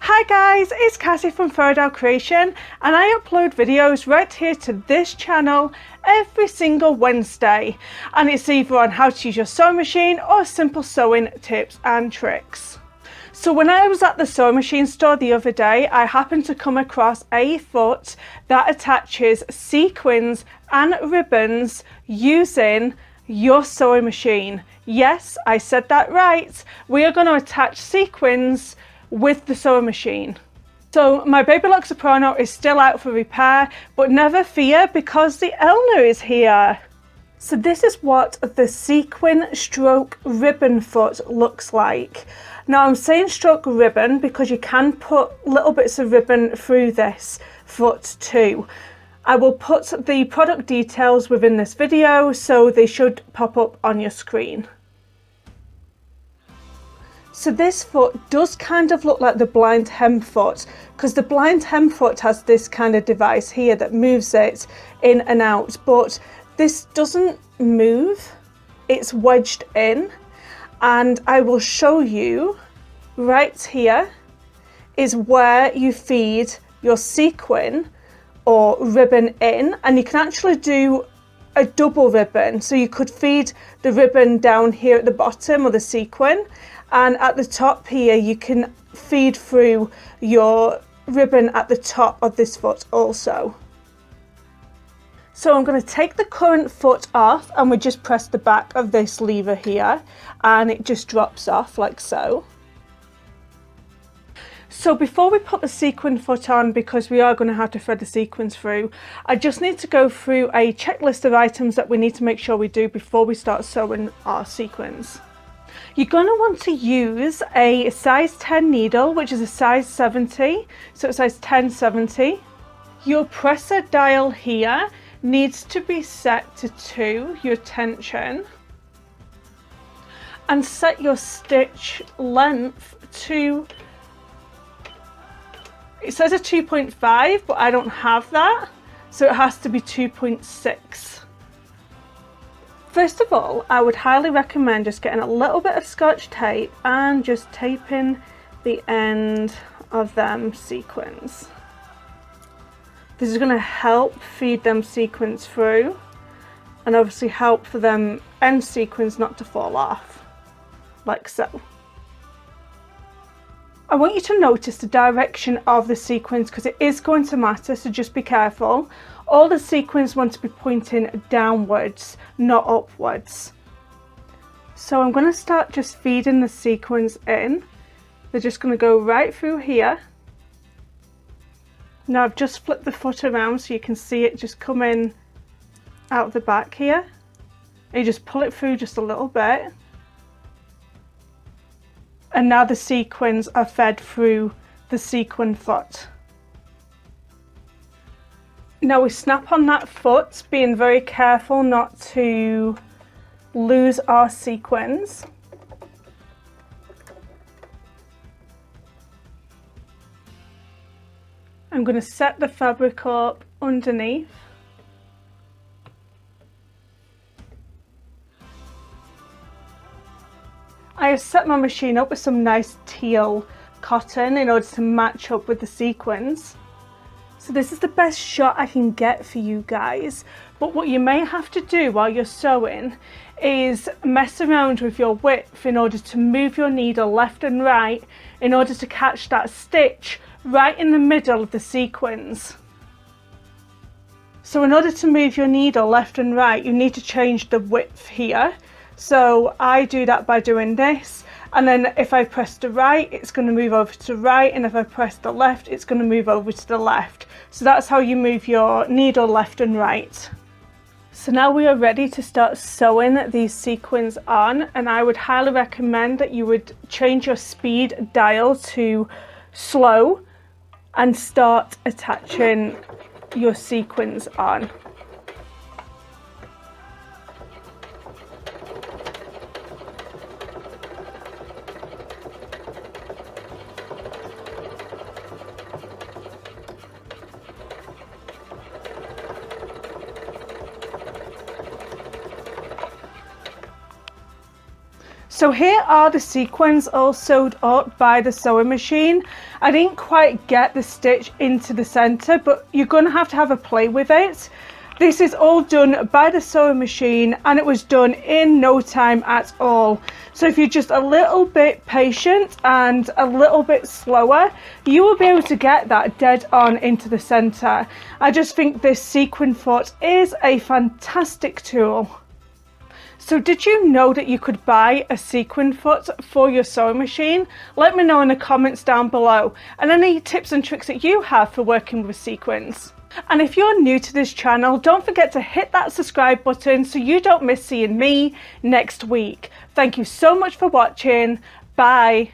Hi guys, it's Cassie from Faodail Creation and I upload videos right here to this channel every single Wednesday, and it's either on how to use your sewing machine or simple sewing tips and tricks. So when I was at the sewing machine store the other day, I happened to come across a foot that attaches sequins and ribbons using your sewing machine. Yes, I said that right. We are going to attach sequins with the sewing machine. So my baby lock soprano is still out for repair, but never fear because the owner is here. So this is what the sequin stroke ribbon foot looks like. Now I'm saying stroke ribbon because you can put little bits of ribbon through this foot too. I will put the product details within this video, so they should pop up on your screen. So this foot does kind of look like the blind hem foot, because the blind hem foot has this kind of device here that moves it in and out, but this doesn't move, it's wedged in. And I will show you right here is where you feed your sequin or ribbon in, and you can actually do a double ribbon. So you could feed the ribbon down here at the bottom of the sequin, and at the top here you can feed through your ribbon at the top of this foot also. So I'm going to take the current foot off, and we just press the back of this lever here and it just drops off like so. So before we put the sequin foot on, because we are going to have to thread the sequins through, I just need to go through a checklist of items that we need to make sure we do before we start sewing our sequins. You're going to want to use a size 10 needle, which is a size 70, so it's size 1070. Your presser dial here needs to be set to 2, your tension, and set your stitch length to, it says a 2.5, but I don't have that, so it has to be 2.6. First of all, I would highly recommend just getting a little bit of Scotch tape and just taping the end of them sequins. This is going to help feed them sequins through, and obviously help for them end sequins not to fall off, like so. I want you to notice the direction of the sequins because it is going to matter, so just be careful. All the sequins want to be pointing downwards, not upwards. So I'm going to start just feeding the sequins in. They're just going to go right through here. Now I've just flipped the foot around so you can see it just come in out the back here. And you just pull it through just a little bit. And now the sequins are fed through the sequin foot. Now we snap on that foot, being very careful not to lose our sequins. I'm going to set the fabric up underneath. I have set my machine up with some nice teal cotton in order to match up with the sequins. So this is the best shot I can get for you guys, but what you may have to do while you're sewing is mess around with your width in order to move your needle left and right in order to catch that stitch right in the middle of the sequins. So in order to move your needle left and right, you need to change the width here. So I do that by doing this, and then if I press the right, it's going to move over to the right, and if I press the left, it's going to move over to the left. So that's how you move your needle left and right. So now we are ready to start sewing these sequins on, and I would highly recommend that you would change your speed dial to slow and start attaching your sequins on. So here are the sequins all sewed up by the sewing machine. I didn't quite get the stitch into the center, but you're going to have a play with it. This is all done by the sewing machine and it was done in no time at all. So if you're just a little bit patient and a little bit slower, you will be able to get that dead on into the center. I just think this sequin foot is a fantastic tool. So did you know that you could buy a sequin foot for your sewing machine? Let me know in the comments down below, and any tips and tricks that you have for working with sequins. And if you're new to this channel, don't forget to hit that subscribe button so you don't miss seeing me next week. Thank you so much for watching. Bye.